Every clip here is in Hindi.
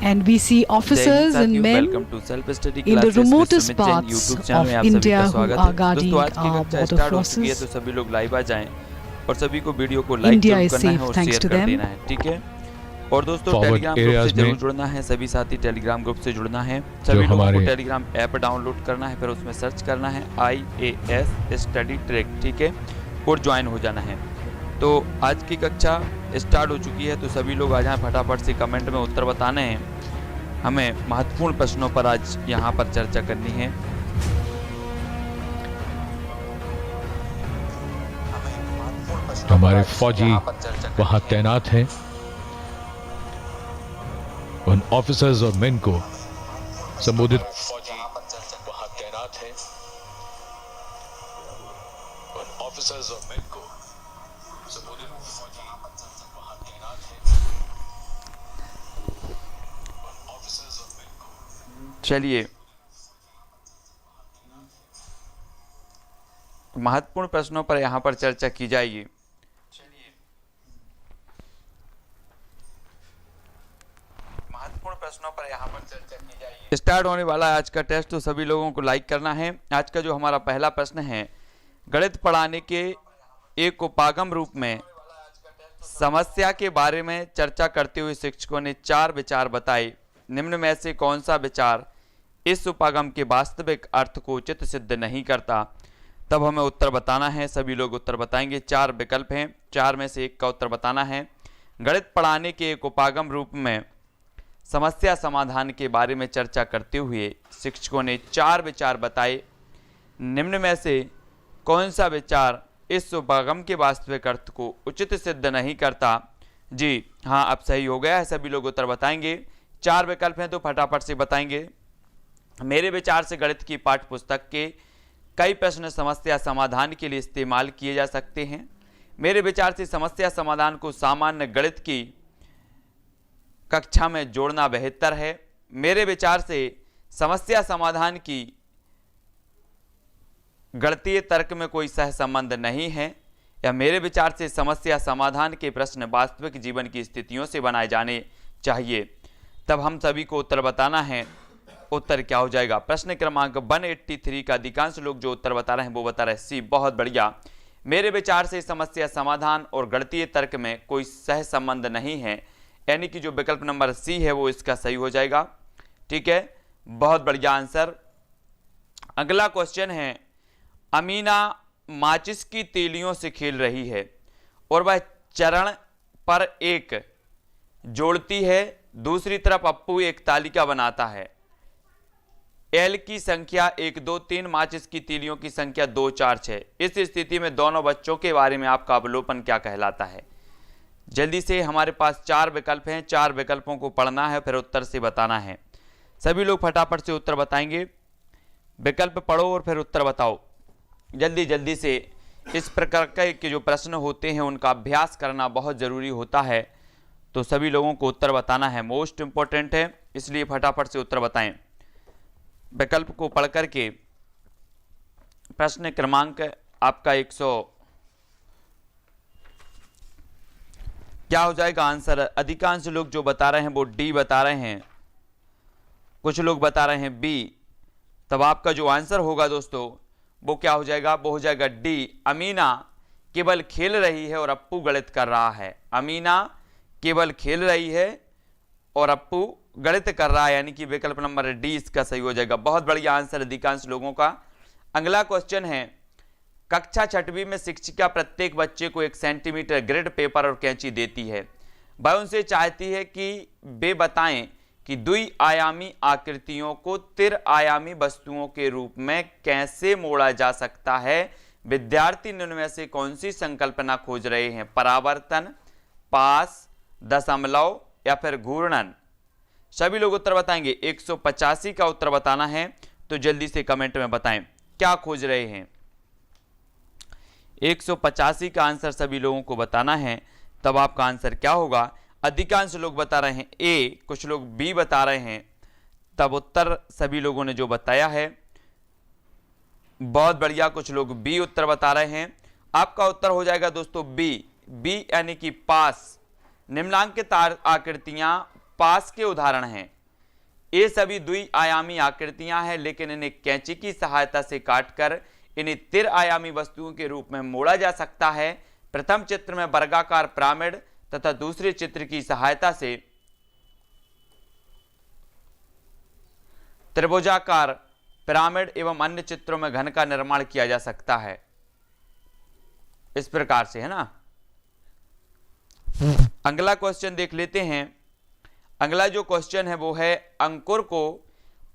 And we see officers and men in the remotest parts of India who are guarding our border forces. तो सभी लोग लाइव आ जाएं और सभी को वीडियो को लाइक India is करना है safe और thanks शेयर to कर them. देना है, ठीक है। और दोस्तों Forward टेलीग्राम ग्रुप areas से जरूर में जुड़ना है, सभी साथी टेलीग्राम ग्रुप से जुड़ना है। सभी लोगों को टेलीग्राम ऐप डाउनलोड करना है, फिर उसमें सर्च करना है IAS स्टडी ट्रैक, ठीक है, और ज्वाइन हो जाना है। तो आज की कक्षा स्टार्ट हो चुकी है, तो सभी लोग आ जाएं, फटाफट से कमेंट में उत्तर बताने हैं। हमें महत्वपूर्ण प्रश्नों पर आज यहाँ पर चर्चा करनी है। हमारे फौजी वहां तैनात हैं, उन ऑफिसर्स और मेन को संबोधित फौजी वहां तैनात हैं, उन ऑफिसर्स और मेन को संबोधित फौजी वहां तैनात हैं, उन ऑफिसर्स और मेन को। चलिए महत्वपूर्ण प्रश्नों पर यहाँ पर चर्चा की जाएगी। प्रश्नों पर यहाँ पर चर्चा की जाएगी। स्टार्ट होने वाला है आज का टेस्ट, तो सभी लोगों को लाइक करना है। आज का जो हमारा पहला प्रश्न है, गणित पढ़ाने के एक उपागम रूप में समस्या के बारे में चर्चा करते हुए शिक्षकों ने 4 विचार बताए। निम्न में से कौन सा विचार इस उपागम के वास्तविक अर्थ को उचित सिद्ध नहीं करता? तब हमें उत्तर बताना है। सभी लोग उत्तर बताएंगे। 4 विकल्प हैं, 4 में से 1 का उत्तर बताना है। गणित पढ़ाने के एक उपागम रूप में समस्या समाधान के बारे में चर्चा करते हुए शिक्षकों ने 4 विचार बताए। निम्न में से कौन सा विचार इस उपागम के वास्तविक अर्थ को उचित सिद्ध नहीं करता? जी हाँ, अब सही हो गया है, सभी लोग उत्तर बताएंगे। 4 विकल्प हैं तो फटाफट से बताएंगे। मेरे विचार से गणित की पाठ्य पुस्तक के कई प्रश्न समस्या समाधान के लिए इस्तेमाल किए जा सकते हैं। मेरे विचार से समस्या समाधान को सामान्य गणित की कक्षा में जोड़ना बेहतर है। मेरे विचार से समस्या समाधान की गणितीय तर्क में कोई सहसंबंध नहीं है। या मेरे विचार से समस्या समाधान के प्रश्न वास्तविक जीवन की स्थितियों से बनाए जाने चाहिए। तब हम सभी को उत्तर बताना है। उत्तर क्या हो जाएगा? प्रश्न क्रमांक 183 का अधिकांश लोग जो उत्तर बता रहे हैं वो बता रहे हैं सी। बहुत बढ़िया। मेरे विचार से समस्या समाधान और गणितीय तर्क में कोई सहसंबंध नहीं है, यानी कि जो विकल्प नंबर सी है वो इसका सही हो जाएगा, ठीक है। बहुत बढ़िया आंसर। अगला क्वेश्चन है, अमीना माचिस की तीलियों से खेल रही है और वह चरण पर एक जोड़ती है, दूसरी तरफ अप्पू एक तालिका बनाता है। एल की संख्या 1 2 3, माचिस की तीलियों की संख्या 2 4 6। इस स्थिति में दोनों बच्चों के बारे में आपका अवलोकन क्या कहलाता है? जल्दी से, हमारे पास 4 विकल्प हैं, 4 विकल्पों को पढ़ना है, फिर उत्तर से बताना है। सभी लोग फटाफट से उत्तर बताएंगे। विकल्प पढ़ो और फिर उत्तर बताओ जल्दी जल्दी से। इस प्रकार के जो प्रश्न होते हैं उनका अभ्यास करना बहुत ज़रूरी होता है, तो सभी लोगों को उत्तर बताना है, मोस्ट इंपॉर्टेंट है, इसलिए फटाफट से उत्तर बताएं। विकल्प को पढ़ करके प्रश्न क्रमांक आपका 100 क्या हो जाएगा आंसर? अधिकांश लोग जो बता रहे हैं वो डी बता रहे हैं, कुछ लोग बता रहे हैं बी। तब आपका जो आंसर होगा दोस्तों वो क्या हो जाएगा? वो हो जाएगा डी। अमीना केवल खेल रही है और अप्पू गणित कर रहा है। अमीना केवल खेल रही है और अप्पू गणित कर रहा है, यानी कि विकल्प नंबर डी इसका सही हो जाएगा। बहुत बढ़िया आंसर अधिकांश लोगों का। अगला क्वेश्चन है, कक्षा 6वीं में शिक्षिका प्रत्येक बच्चे को 1 सेंटीमीटर ग्रिड पेपर और कैंची देती है। वह उनसे चाहती है कि वे बताएं कि द्वि-आयामी आकृतियों को तिर-आयामी वस्तुओं के रूप में कैसे मोड़ा जा सकता है। विद्यार्थी निम्न में से कौन सी संकल्पना खोज रहे हैं? परावर्तन, पास, दशमलव या फिर घूर्णन? सभी लोग उत्तर बताएंगे। 185 का उत्तर बताना है, तो जल्दी से कमेंट में बताएं क्या खोज रहे हैं। 185 का आंसर सभी लोगों को बताना है, तब आपका आंसर क्या होगा? अधिकांश लोग बता रहे हैं ए, कुछ लोग बी बता रहे हैं। तब उत्तर सभी लोगों ने जो बताया है बहुत बढ़िया, कुछ लोग बी उत्तर बता रहे हैं। आपका उत्तर हो जाएगा दोस्तों बी। बी यानी कि पास। निम्नांकित आकृतियां पास के उदाहरण हैं। ये सभी द्विआयामी आकृतियां हैं, लेकिन इन्हें कैंची की सहायता से काटकर इन्हें त्रिआयामी वस्तुओं के रूप में मोड़ा जा सकता है। प्रथम चित्र में वर्गाकार पिरामिड तथा दूसरे चित्र की सहायता से त्रिभुजाकार पिरामिड एवं अन्य चित्रों में घन का निर्माण किया जा सकता है। इस प्रकार से, है ना। अगला क्वेश्चन देख लेते हैं। अगला जो क्वेश्चन है वो है, अंकुर को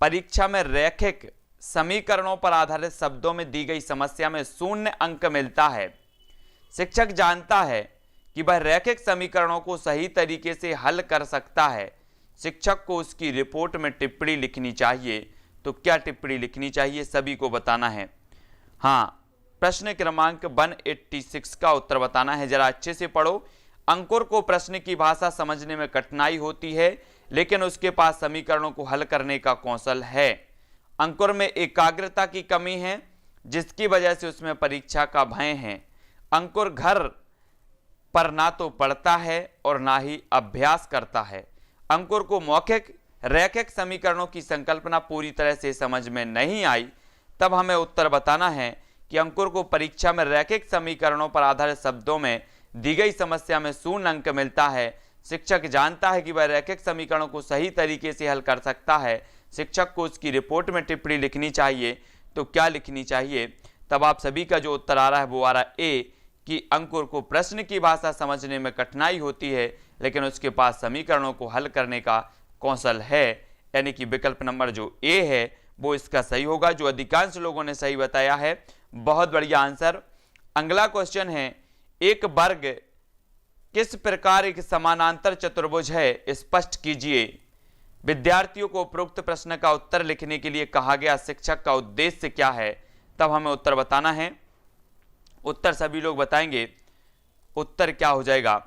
परीक्षा में रैखिक समीकरणों पर आधारित शब्दों में दी गई समस्या में 0 अंक मिलता है। शिक्षक जानता है कि वह रैखिक समीकरणों को सही तरीके से हल कर सकता है। शिक्षक को उसकी रिपोर्ट में टिप्पणी लिखनी चाहिए। तो क्या टिप्पणी लिखनी चाहिए, सभी को बताना है। हाँ, प्रश्न क्रमांक 186 का उत्तर बताना है। जरा अच्छे से पढ़ो। अंकुर को प्रश्न की भाषा समझने में कठिनाई होती है, लेकिन उसके पास समीकरणों को हल करने का कौशल है। अंकुर में एकाग्रता की कमी है, जिसकी वजह से उसमें परीक्षा का भय है। अंकुर घर पर ना तो पढ़ता है और ना ही अभ्यास करता है। अंकुर को मौखिक रैखिक समीकरणों की संकल्पना पूरी तरह से समझ में नहीं आई। तब हमें उत्तर बताना है कि अंकुर को परीक्षा में रैखिक समीकरणों पर आधारित शब्दों में दी गई समस्या में 0 अंक मिलता है। शिक्षक जानता है कि वह रैखिक समीकरणों को सही तरीके से हल कर सकता है। शिक्षक को उसकी रिपोर्ट में टिप्पणी लिखनी चाहिए। तो क्या लिखनी चाहिए? तब आप सभी का जो उत्तर आ रहा है वो आ रहा है ए, कि अंकुर को प्रश्न की भाषा समझने में कठिनाई होती है, लेकिन उसके पास समीकरणों को हल करने का कौशल है। यानी कि विकल्प नंबर जो ए है वो इसका सही होगा, जो अधिकांश लोगों ने सही बताया है। बहुत बढ़िया आंसर। अगला क्वेश्चन है, एक वर्ग किस प्रकार एक समानांतर चतुर्भुज है, स्पष्ट कीजिए। विद्यार्थियों को उपरोक्त प्रश्न का उत्तर लिखने के लिए कहा गया शिक्षक का उद्देश्य क्या है? तब हमें उत्तर बताना है। उत्तर सभी लोग बताएंगे। उत्तर क्या हो जाएगा?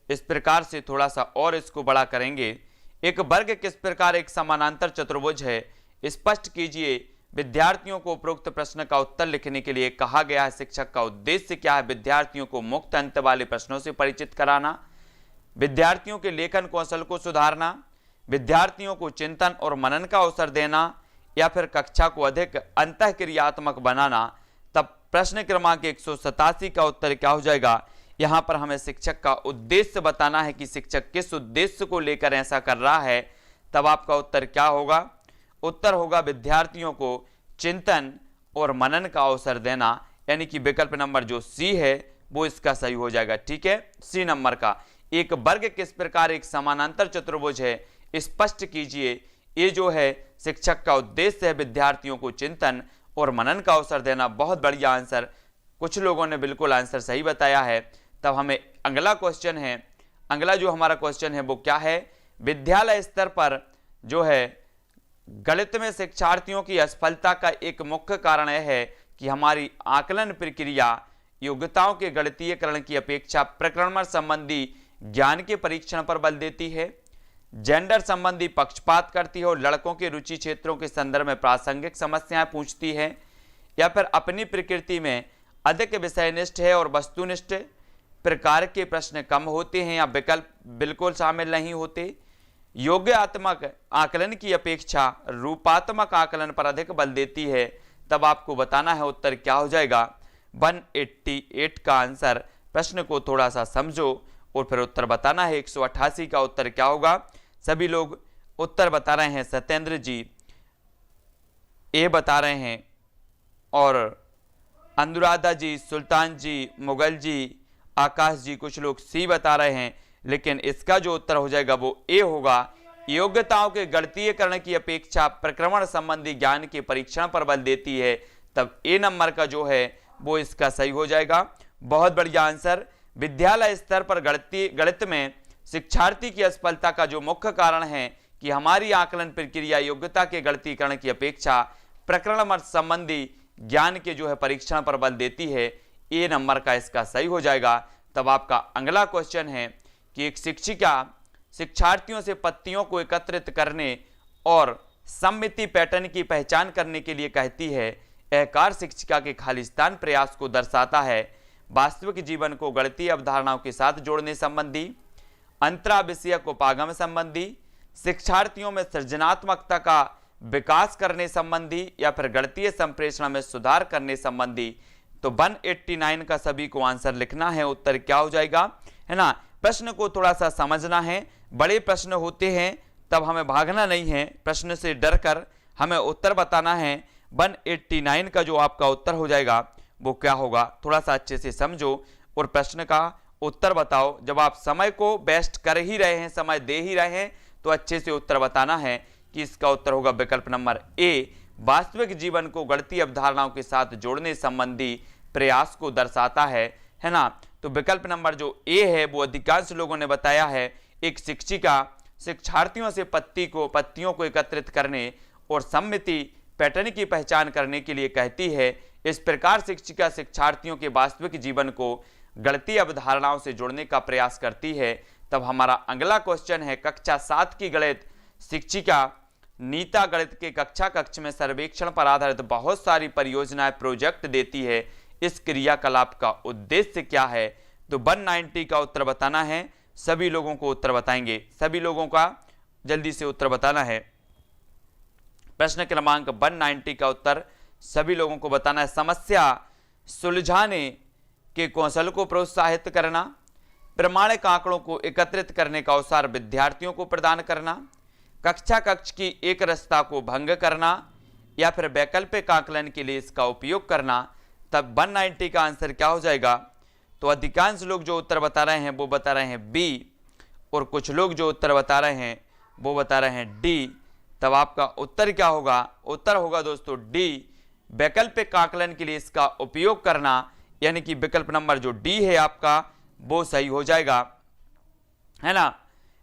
इस प्रकार से थोड़ा सा और इसको बड़ा करेंगे। एक वर्ग किस प्रकार एक समानांतर चतुर्भुज है, स्पष्ट कीजिए। विद्यार्थियों को उपरोक्त प्रश्न का उत्तर लिखने के लिए कहा गया है शिक्षक का उद्देश्य क्या है? विद्यार्थियों को मुक्त अंत वाले प्रश्नों से परिचित कराना, विद्यार्थियों के लेखन कौशल को सुधारना, विद्यार्थियों को चिंतन और मनन का अवसर देना, या फिर कक्षा को अधिक अंतःक्रियात्मक बनाना। तब प्रश्न क्रमांक 187 का उत्तर क्या हो जाएगा? यहां पर हमें शिक्षक का उद्देश्य बताना है कि शिक्षक किस उद्देश्य को लेकर ऐसा कर रहा है। तब आपका उत्तर क्या होगा? उत्तर होगा विद्यार्थियों को चिंतन और मनन का अवसर देना। यानी कि विकल्प नंबर जो सी है वो इसका सही हो जाएगा। ठीक है, सी नंबर का। एक वर्ग किस प्रकार एक समानांतर चतुर्भुज है, स्पष्ट कीजिए। ये जो है शिक्षक का उद्देश्य है विद्यार्थियों को चिंतन और मनन का अवसर देना। बहुत बढ़िया आंसर। कुछ लोगों ने बिल्कुल आंसर सही बताया है। तब हमें अगला क्वेश्चन है, अगला जो हमारा क्वेश्चन है वो क्या है? विद्यालय स्तर पर जो है गणित में शिक्षार्थियों की असफलता का एक मुख्य कारण यह है कि हमारी आकलन प्रक्रिया योग्यताओं के गणितीयकरण की अपेक्षा प्रक्रमण संबंधी ज्ञान के परीक्षण पर बल देती है, जेंडर संबंधी पक्षपात करती है और लड़कों के रुचि क्षेत्रों के संदर्भ में प्रासंगिक समस्याएं पूछती है, या फिर अपनी प्रकृति में अधिक विषयनिष्ठ है और वस्तुनिष्ठ प्रकार के प्रश्न कम होते हैं, या विकल्प बिल्कुल शामिल नहीं होते। योग्यात्मक आकलन की अपेक्षा रूपात्मक आकलन पर अधिक बल देती है। तब आपको बताना है उत्तर क्या हो जाएगा? 188 का आंसर। प्रश्न को थोड़ा सा समझो और फिर उत्तर बताना है। 188 का उत्तर क्या होगा? सभी लोग उत्तर बता रहे हैं। सत्येंद्र जी ए बता रहे हैं, और अनुराधा जी, सुल्तान जी, मुगल जी, आकाश जी, कुछ लोग सी बता रहे हैं। लेकिन इसका जो उत्तर हो जाएगा वो ए होगा। योग्यताओं के गणितीयकरण की अपेक्षा प्रक्रमण संबंधी ज्ञान के परीक्षण पर बल देती है। तब ए नंबर का जो है वो इसका सही हो जाएगा। बहुत बढ़िया आंसर। विद्यालय स्तर पर गणित में शिक्षार्थी की असफलता का जो मुख्य कारण है कि हमारी आकलन प्रक्रिया योग्यता के गणितीकरण की अपेक्षा प्रक्रमण संबंधी ज्ञान के जो है परीक्षण पर बल देती है। ए नंबर का इसका सही हो जाएगा। तब आपका अगला क्वेश्चन है कि एक शिक्षिका शिक्षार्थियों से पत्तियों को एकत्रित करने और सममिति पैटर्न की पहचान करने के लिए कहती है। यह कार्य शिक्षिका के खालिस्तान प्रयास को दर्शाता है। वास्तविक जीवन को गणितीय अवधारणाओं के साथ जोड़ने संबंधी, अंतरा विषयक उपागम संबंधी, शिक्षार्थियों में सृजनात्मकता का विकास करने संबंधी, या फिर गणितीय संप्रेषण में सुधार करने संबंधी। तो 189 का सभी को आंसर लिखना है। उत्तर क्या हो जाएगा, है ना। प्रश्न को थोड़ा सा समझना है, बड़े प्रश्न होते हैं तब हमें भागना नहीं है, प्रश्न से डरकर हमें उत्तर बताना है। 189 का जो आपका उत्तर हो जाएगा वो क्या होगा, थोड़ा सा अच्छे से समझो और प्रश्न का उत्तर बताओ। जब आप समय को वेस्ट कर ही रहे हैं, समय दे ही रहे हैं, तो अच्छे से उत्तर बताना है कि इसका उत्तर होगा विकल्प नंबर ए, वास्तविक जीवन को गणितीय अवधारणाओं के साथ जोड़ने संबंधी प्रयास को दर्शाता है ना। तो विकल्प नंबर जो ए है वो अधिकांश लोगों ने बताया है। एक शिक्षिका शिक्षार्थियों से पत्तियों को एकत्रित करने और सममिति पैटर्न की पहचान करने के लिए कहती है। इस प्रकार शिक्षिका शिक्षार्थियों के वास्तविक जीवन को गणितीय अवधारणाओं से जोड़ने का प्रयास करती है। तब हमारा अगला क्वेश्चन है, कक्षा 7 की गणित शिक्षिका नीता गणित के कक्ष में सर्वेक्षण पर आधारित बहुत सारी परियोजनाएं प्रोजेक्ट देती है। इस क्रियाकलाप का उद्देश्य क्या है। तो 190 का उत्तर बताना है। सभी लोगों को उत्तर बताएंगे, सभी लोगों का जल्दी से उत्तर बताना है। प्रश्न क्रमांक 190 का उत्तर सभी लोगों को बताना है। समस्या सुलझाने के कौशल को प्रोत्साहित करना, प्रमाणिक आंकड़ों को एकत्रित करने का अवसर विद्यार्थियों को प्रदान करना, कक्ष की एक रसता को भंग करना, या फिर वैकल्पिक आकलन के लिए इसका उपयोग करना। तब 190 का आंसर क्या हो जाएगा। तो अधिकांश लोग जो उत्तर बता रहे हैं वो बता रहे हैं बी, और कुछ लोग जो उत्तर बता रहे हैं वो बता रहे हैं डी। तब आपका उत्तर क्या होगा, उत्तर होगा दोस्तों डी, वैकल्पिक आकलन के लिए इसका उपयोग करना, यानी कि विकल्प नंबर जो डी है आपका वो सही हो जाएगा, है ना।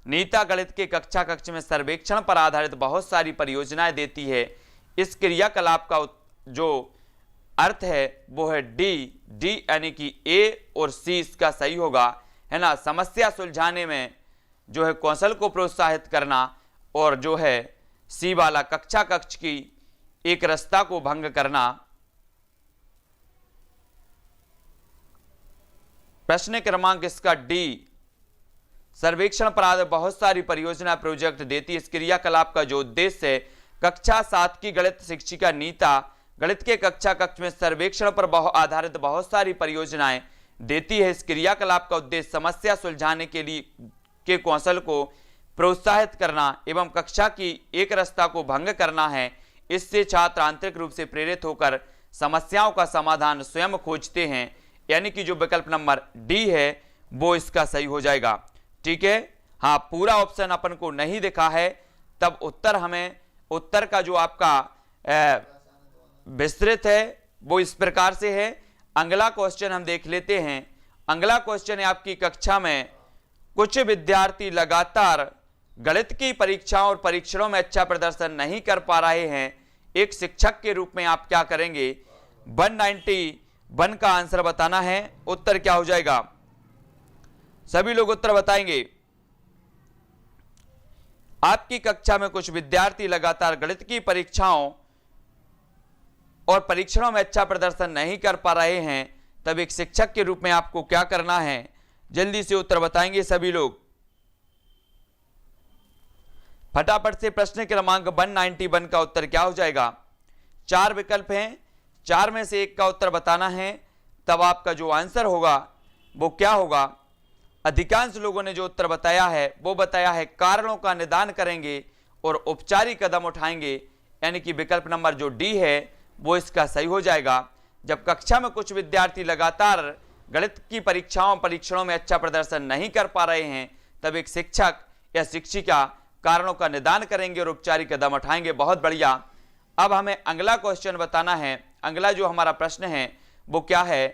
नीता गणित के कक्ष में सर्वेक्षण पर आधारित बहुत सारी परियोजनाएं देती है। इस क्रियाकलाप का जो अर्थ है वो है डी यानी कि ए और सी इसका सही होगा, है ना। समस्या सुलझाने में जो है कौशल को प्रोत्साहित करना, और जो है सी वाला कक्ष की एक रस्ता को भंग करना। प्रश्न क्रमांक इसका डी, सर्वेक्षण पर आधारित बहुत सारी परियोजना प्रोजेक्ट देती है। इस क्रियाकलाप का जो उद्देश्य है, कक्षा 7 की गणित शिक्षिका नीता गणित के कक्ष में सर्वेक्षण पर आधारित बहुत सारी परियोजनाएं देती है। इस क्रियाकलाप का उद्देश्य समस्या सुलझाने के कौशल को प्रोत्साहित करना एवं कक्षा की एक रसता को भंग करना है। इससे छात्र आंतरिक रूप से प्रेरित होकर समस्याओं का समाधान स्वयं खोजते हैं, यानी कि जो विकल्प नंबर डी है वो इसका सही हो जाएगा। ठीक है, हाँ, पूरा ऑप्शन अपन को नहीं दिखा है, तब उत्तर का जो आपका विस्तृत है वो इस प्रकार से है। अगला क्वेश्चन हम देख लेते हैं। अगला क्वेश्चन है, आपकी कक्षा में कुछ विद्यार्थी लगातार गणित की परीक्षाओं और परीक्षणों में अच्छा प्रदर्शन नहीं कर पा रहे हैं। एक शिक्षक के रूप में आप क्या करेंगे। 191 का आंसर बताना है। उत्तर क्या हो जाएगा, सभी लोग उत्तर बताएंगे। आपकी कक्षा में कुछ विद्यार्थी लगातार गणित की परीक्षाओं और परीक्षणों में अच्छा प्रदर्शन नहीं कर पा रहे हैं, तब एक शिक्षक के रूप में आपको क्या करना है, जल्दी से उत्तर बताएंगे सभी लोग। फटाफट से प्रश्न क्रमांक 191 का उत्तर क्या हो जाएगा। 4 विकल्प हैं, 4 में से एक का उत्तर बताना है। तब आपका जो आंसर होगा वो क्या होगा। अधिकांश लोगों ने जो उत्तर बताया है वो बताया है कारणों का निदान करेंगे और उपचारिक कदम उठाएंगे, यानी कि विकल्प नंबर जो डी है वो इसका सही हो जाएगा। जब कक्षा में कुछ विद्यार्थी लगातार गणित की परीक्षणों में अच्छा प्रदर्शन नहीं कर पा रहे हैं, तब एक शिक्षक या शिक्षिका कारणों का निदान करेंगे और उपचारिक कदम उठाएंगे। बहुत बढ़िया। अब हमें अगला क्वेश्चन बताना है। अगला जो हमारा प्रश्न है वो क्या है।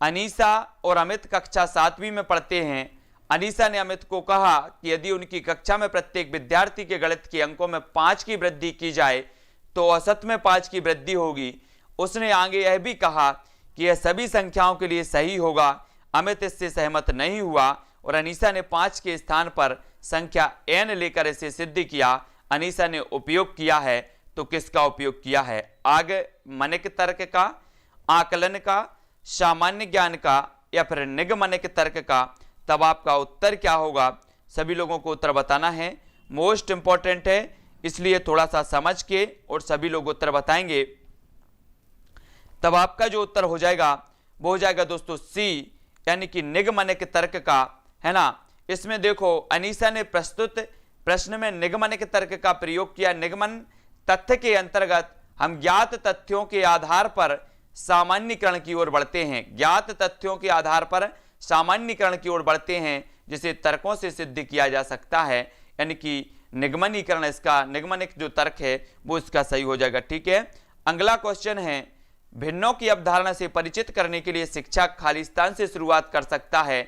अनीसा और अमित कक्षा 7वीं में पढ़ते हैं। अनीसा ने अमित को कहा कि यदि उनकी कक्षा में प्रत्येक विद्यार्थी के गणित के अंकों में 5 की वृद्धि की जाए तो औसत में 5 की वृद्धि होगी। उसने आगे यह भी कहा कि यह सभी संख्याओं के लिए सही होगा। अमित इससे सहमत नहीं हुआ और अनीसा ने 5 के स्थान पर संख्या n लेकर इसे सिद्ध किया। अनीसा ने उपयोग किया है, तो किसका उपयोग किया है। आगे मनिक तर्क का, आकलन का, सामान्य ज्ञान का, या फिर निगमनिक तर्क का। तब आपका उत्तर क्या होगा, सभी लोगों को उत्तर बताना है, मोस्ट इंपॉर्टेंट है, इसलिए थोड़ा सा समझ के और सभी लोग उत्तर बताएंगे। तब आपका जो उत्तर हो जाएगा वो हो जाएगा दोस्तों सी, यानी कि निगमनिक तर्क का, है ना। इसमें देखो अनीसा ने प्रस्तुत प्रश्न में निगमनिक तर्क का प्रयोग किया। निगमन तथ्य के अंतर्गत हम ज्ञात तथ्यों के आधार पर सामान्यीकरण की ओर बढ़ते हैं। ज्ञात तथ्यों के आधार पर सामान्यीकरण की ओर बढ़ते हैं, जिसे तर्कों से सिद्ध किया जा सकता है, यानी कि निगमनीकरण, इसका निगमनिक जो तर्क है वो इसका सही हो जाएगा। ठीक है, अगला क्वेश्चन है, भिन्नों की अवधारणा से परिचित करने के लिए शिक्षक खालिस्तान से शुरुआत कर सकता है।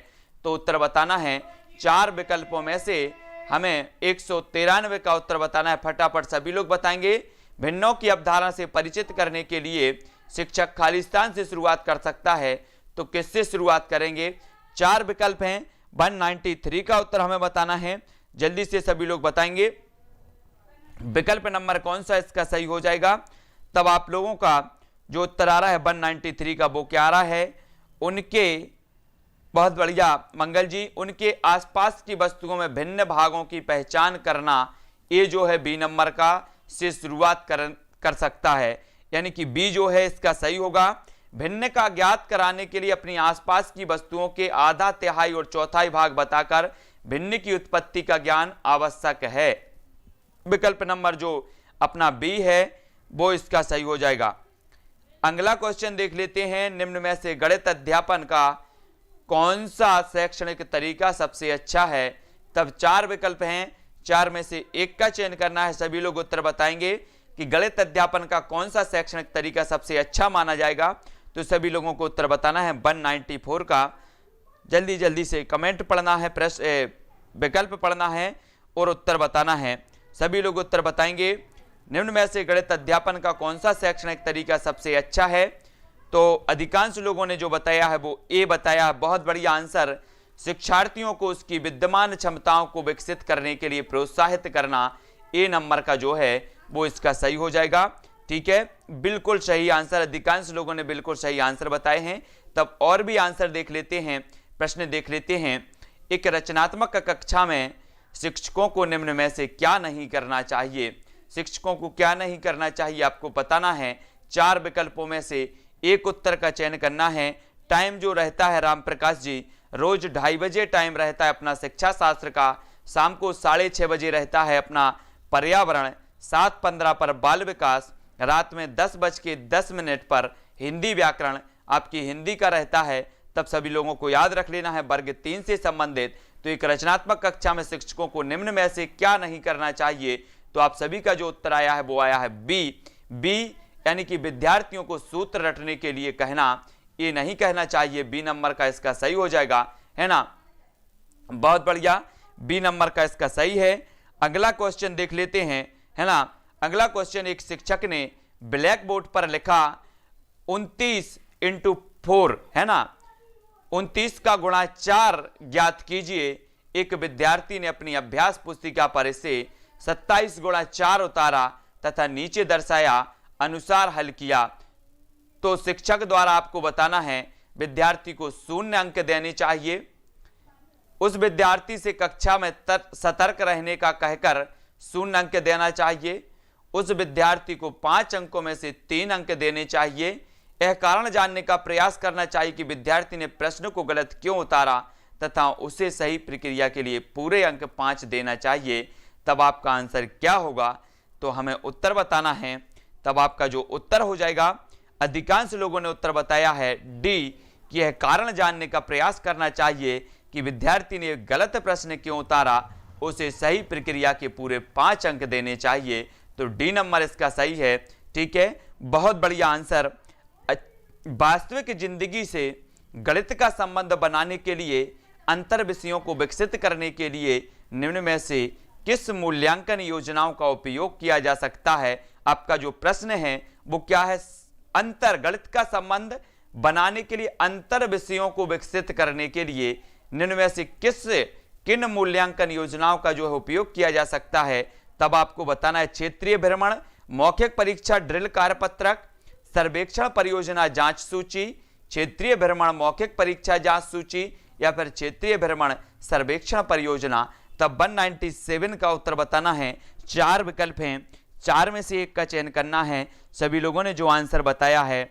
तो उत्तर बताना है, 4 विकल्पों में से हमें 193 का उत्तर बताना है। फटाफट सभी लोग बताएंगे। भिन्नों की अवधारणा से परिचित करने के लिए शिक्षक खालिस्तान से शुरुआत कर सकता है, तो किससे शुरुआत करेंगे? 4 विकल्प हैं, 193 का उत्तर हमें बताना है। जल्दी से सभी लोग बताएंगे विकल्प नंबर कौन सा इसका सही हो जाएगा। तब आप लोगों का जो उत्तर आ रहा है 193 का, वो क्या आ रहा है? उनके, बहुत बढ़िया मंगल जी, उनके आसपास की वस्तुओं में भिन्न भागों की पहचान करना, ये जो है बी नंबर का से शुरुआत कर सकता है, यानी कि बी जो है इसका सही होगा। भिन्न का ज्ञात कराने के लिए अपनी आसपास की वस्तुओं के आधा, तिहाई और चौथाई भाग बताकर भिन्न की उत्पत्ति का ज्ञान आवश्यक है। विकल्प नंबर जो अपना बी है वो इसका सही हो जाएगा। अगला क्वेश्चन देख लेते हैं, निम्न में से गणित अध्यापन का कौन सा शैक्षणिक तरीका सबसे अच्छा है? तब 4 विकल्प हैं, 4 में से एक का चयन करना है। सभी लोग उत्तर बताएंगे कि गणित अध्यापन का कौन सा शैक्षणिक तरीका सबसे अच्छा माना जाएगा। तो सभी लोगों को उत्तर बताना है 194 का। जल्दी जल्दी से कमेंट पढ़ना है, विकल्प पढ़ना है और उत्तर बताना है। सभी लोग उत्तर बताएंगे। निम्न में से गणित अध्यापन का कौन सा शैक्षणिक तरीका सबसे अच्छा है? तो अधिकांश लोगों ने जो बताया है वो ए बताया है। बहुत बढ़िया आंसर। शिक्षार्थियों को उसकी विद्यमान क्षमताओं को विकसित करने के लिए प्रोत्साहित करना, ए नंबर का जो है वो इसका सही हो जाएगा। ठीक है, बिल्कुल सही आंसर। अधिकांश लोगों ने बिल्कुल सही आंसर बताए हैं। तब और भी आंसर देख लेते हैं, प्रश्न देख लेते हैं। एक रचनात्मक कक्षा में शिक्षकों को निम्न में से क्या नहीं करना चाहिए? शिक्षकों को क्या नहीं करना चाहिए आपको बताना है। 4 विकल्पों में से एक उत्तर का चयन करना है। टाइम जो रहता है रामप्रकाश जी, रोज 2:30 बजे टाइम रहता है अपना शिक्षा शास्त्र का, शाम को 6:30 बजे रहता है अपना पर्यावरण, 7:15 पर बाल विकास, रात में 10:10 पर हिंदी व्याकरण आपकी हिंदी का रहता है। तब सभी लोगों को याद रख लेना है वर्ग 3 से संबंधित। तो एक रचनात्मक कक्षा में शिक्षकों को निम्न में से क्या नहीं करना चाहिए? तो आप सभी का जो उत्तर आया है वो आया है बी, यानी कि विद्यार्थियों को सूत्र रटने के लिए कहना, ये नहीं कहना चाहिए। बी नंबर का इसका सही हो जाएगा, है ना। बहुत बढ़िया, बी नंबर का इसका सही है। अगला क्वेश्चन देख लेते हैं, है ना। अगला क्वेश्चन, एक शिक्षक ने ब्लैक बोर्ड पर लिखा 29×4, है ना, 29 का गुणा 4 ज्ञात कीजिए। एक विद्यार्थी ने अपनी अभ्यास पुस्तिका पर इसे 27×4 उतारा तथा नीचे दर्शाया अनुसार हल किया। तो शिक्षक द्वारा आपको बताना है विद्यार्थी को 0 अंक देने चाहिए। उस विद्यार्थी से कक्षा में सतर्क रहने का कहकर 0 अंक देना चाहिए। उस विद्यार्थी को 5 अंकों में से 3 अंक देने चाहिए। यह कारण जानने का प्रयास करना चाहिए कि विद्यार्थी ने प्रश्न को गलत क्यों उतारा तथा उसे सही प्रक्रिया के लिए पूरे अंक 5 देना चाहिए। तब आपका आंसर क्या होगा? तो हमें उत्तर बताना है। तब आपका जो उत्तर हो जाएगा, अधिकांश लोगों ने उत्तर बताया है डी, कि यह कारण जानने का प्रयास करना चाहिए कि विद्यार्थी ने गलत प्रश्न क्यों उतारा, उसे सही प्रक्रिया के पूरे 5 अंक देने चाहिए। तो डी नंबर इसका सही है। ठीक है, बहुत बढ़िया आंसर। वास्तविक जिंदगी से गणित का संबंध बनाने के लिए, अंतर विषयों को विकसित करने के लिए निम्न में से किस मूल्यांकन योजनाओं का उपयोग किया जा सकता है? आपका जो प्रश्न है वो क्या है? अंतर गणित का संबंध बनाने के लिए, अंतर विषयों को विकसित करने के लिए निम्न में से किन मूल्यांकन योजनाओं का जो है उपयोग किया जा सकता है? तब आपको बताना है क्षेत्रीय भ्रमण, मौखिक परीक्षा ड्रिल कार्यपत्रक, सर्वेक्षण परियोजना जांच सूची, क्षेत्रीय भ्रमण मौखिक परीक्षा जांच सूची, या फिर क्षेत्रीय भ्रमण सर्वेक्षण परियोजना तब 197 का उत्तर बताना है। 4 विकल्प हैं, 4 में से एक का चयन करना है। सभी लोगों ने जो आंसर बताया है,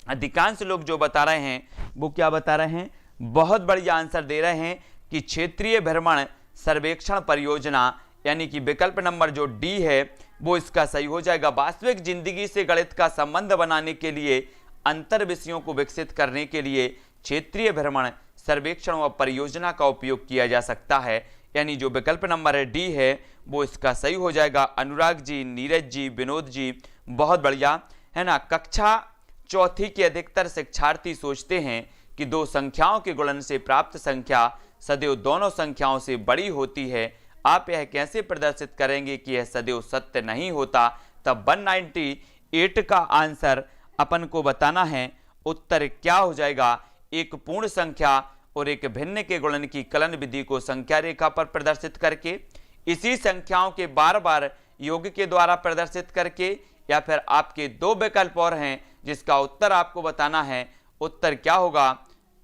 अधिकांश लोग जो बता रहे हैं वो क्या बता रहे हैं, बहुत बढ़िया आंसर दे रहे हैं कि क्षेत्रीय भ्रमण सर्वेक्षण परियोजना, यानी कि विकल्प नंबर जो डी है वो इसका सही हो जाएगा। वास्तविक जिंदगी से गणित का संबंध बनाने के लिए, अंतर विषयों को विकसित करने के लिए क्षेत्रीय भ्रमण सर्वेक्षण व परियोजना का उपयोग किया जा सकता है, यानी जो विकल्प नंबर है डी है वो इसका सही हो जाएगा। अनुराग जी, नीरज जी, विनोद जी, बहुत बढ़िया है ना। कक्षा चौथी के अधिकतर शिक्षार्थी सोचते हैं कि दो संख्याओं के गुणन से प्राप्त संख्या सदैव दोनों संख्याओं से बड़ी होती है। आप यह कैसे प्रदर्शित करेंगे कि यह सदैव सत्य नहीं होता। तब 198 का आंसर अपन को बताना है। उत्तर क्या हो जाएगा, एक पूर्ण संख्या और एक भिन्न के गुणन की कलन विधि को संख्या रेखा पर प्रदर्शित करके, इसी संख्याओं के बार बार योग के द्वारा प्रदर्शित करके, या फिर आपके दो विकल्प और हैं जिसका उत्तर आपको बताना है। उत्तर क्या होगा,